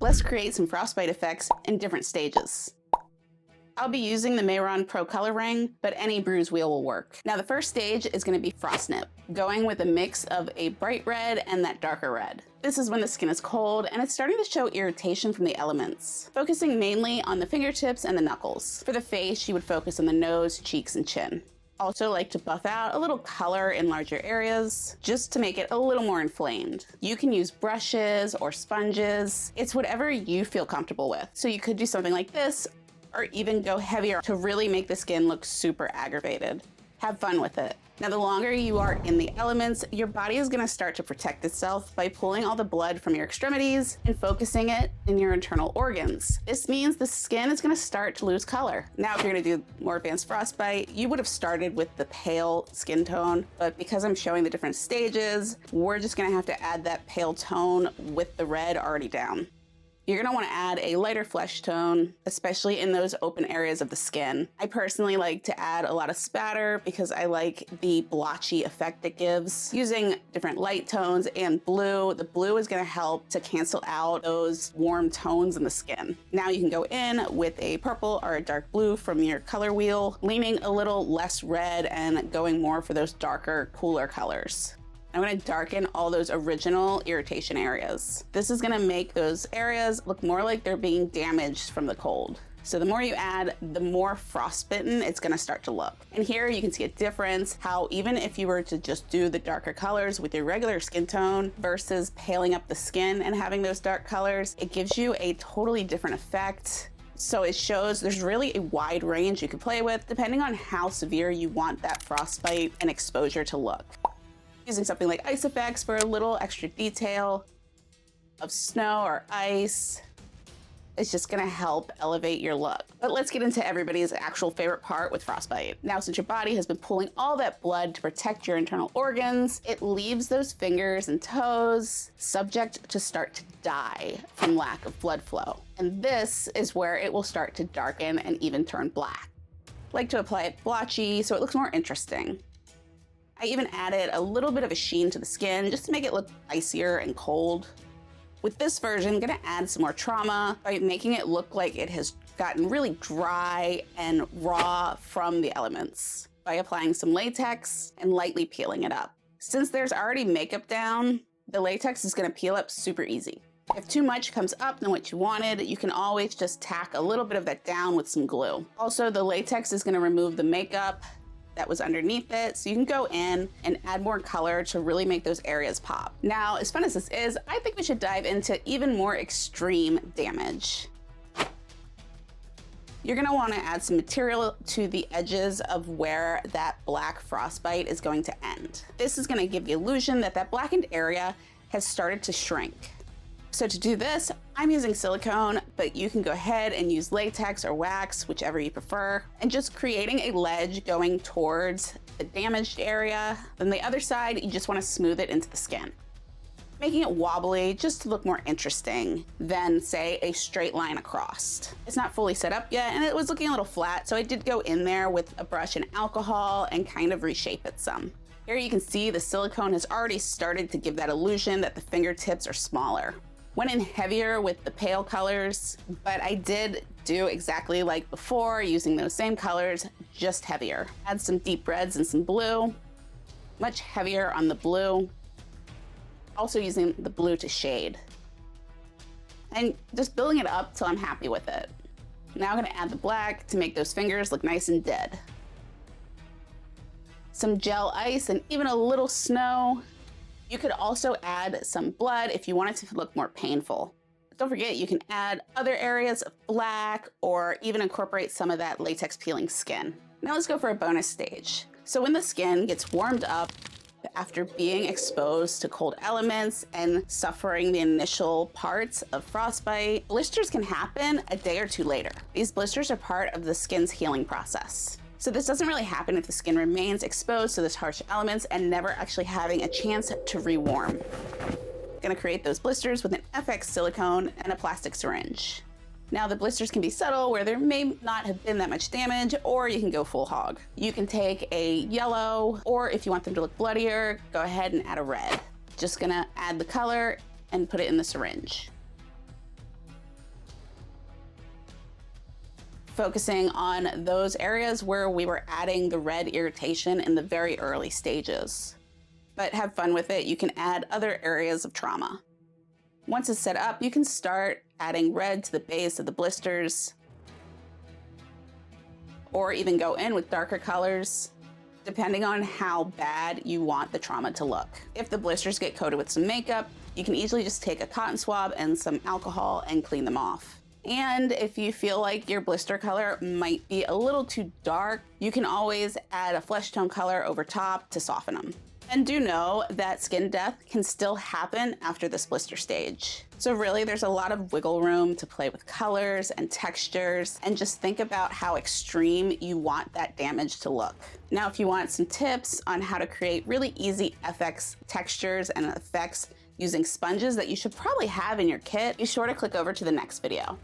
Let's create some frostbite effects in different stages. I'll be using the Mehron Pro Color Ring, but any bruise wheel will work. Now the first stage is gonna be frost nip, going with a mix of a bright red and that darker red. This is when the skin is cold and it's starting to show irritation from the elements, focusing mainly on the fingertips and the knuckles. For the face, you would focus on the nose, cheeks, and chin. Also like to buff out a little color in larger areas, just to make it a little more inflamed. You can use brushes or sponges. It's whatever you feel comfortable with. So you could do something like this, or even go heavier to really make the skin look super aggravated. Have fun with it. Now, the longer you are in the elements, your body is gonna start to protect itself by pulling all the blood from your extremities and focusing it in your internal organs. This means the skin is gonna start to lose color. Now, if you're gonna do more advanced frostbite, you would have started with the pale skin tone, but because I'm showing the different stages, we're just gonna have to add that pale tone with the red already down. You're gonna wanna add a lighter flesh tone, especially in those open areas of the skin. I personally like to add a lot of spatter because I like the blotchy effect it gives. Using different light tones and blue, the blue is gonna help to cancel out those warm tones in the skin. Now you can go in with a purple or a dark blue from your color wheel, leaning a little less red and going more for those darker, cooler colors. I'm gonna darken all those original irritation areas. This is gonna make those areas look more like they're being damaged from the cold. So the more you add, the more frostbitten it's gonna start to look. And here you can see a difference, how even if you were to just do the darker colors with your regular skin tone versus paling up the skin and having those dark colors, it gives you a totally different effect. So it shows there's really a wide range you can play with depending on how severe you want that frostbite and exposure to look. Using something like ice effects for a little extra detail of snow or ice. It's just gonna help elevate your look. But let's get into everybody's actual favorite part with frostbite. Now, since your body has been pulling all that blood to protect your internal organs, it leaves those fingers and toes subject to start to die from lack of blood flow. And this is where it will start to darken and even turn black. I like to apply it blotchy so it looks more interesting. I even added a little bit of a sheen to the skin just to make it look icier and cold. With this version, I'm gonna add some more trauma by making it look like it has gotten really dry and raw from the elements by applying some latex and lightly peeling it up. Since there's already makeup down, the latex is gonna peel up super easy. If too much comes up than what you wanted, you can always just tack a little bit of that down with some glue. Also, the latex is gonna remove the makeup that was underneath it, so you can go in and add more color to really make those areas pop. Now, as fun as this is, I think we should dive into even more extreme damage. You're gonna wanna add some material to the edges of where that black frostbite is going to end. This is gonna give the illusion that that blackened area has started to shrink. So to do this, I'm using silicone, but you can go ahead and use latex or wax, whichever you prefer, and just creating a ledge going towards the damaged area. Then the other side, you just want to smooth it into the skin, making it wobbly just to look more interesting than, say, a straight line across. It's not fully set up yet, and it was looking a little flat, so I did go in there with a brush and alcohol and kind of reshape it some. Here you can see the silicone has already started to give that illusion that the fingertips are smaller. Went in heavier with the pale colors, but I did do exactly like before, using those same colors, just heavier. Add some deep reds and some blue, much heavier on the blue. Also using the blue to shade. And just building it up till I'm happy with it. Now I'm gonna add the black to make those fingers look nice and dead. Some gel ice and even a little snow. You could also add some blood if you want it to look more painful. Don't forget, you can add other areas of black or even incorporate some of that latex peeling skin. Now let's go for a bonus stage. So when the skin gets warmed up after being exposed to cold elements and suffering the initial parts of frostbite, blisters can happen a day or two later. These blisters are part of the skin's healing process. So this doesn't really happen if the skin remains exposed to those harsh elements and never actually having a chance to rewarm. Gonna create those blisters with an FX silicone and a plastic syringe. Now the blisters can be subtle where there may not have been that much damage, or you can go full hog. You can take a yellow, or if you want them to look bloodier, go ahead and add a red. Just gonna add the color and put it in the syringe. focusing on those areas where we were adding the red irritation in the very early stages. But have fun with it, you can add other areas of trauma. Once it's set up, you can start adding red to the base of the blisters, or even go in with darker colors, depending on how bad you want the trauma to look. If the blisters get coated with some makeup, you can easily just take a cotton swab and some alcohol and clean them off. And if you feel like your blister color might be a little too dark, you can always add a flesh tone color over top to soften them. And do know that skin death can still happen after this blister stage. So really, there's a lot of wiggle room to play with colors and textures, and just think about how extreme you want that damage to look. Now, if you want some tips on how to create really easy FX textures and effects using sponges that you should probably have in your kit, be sure to click over to the next video.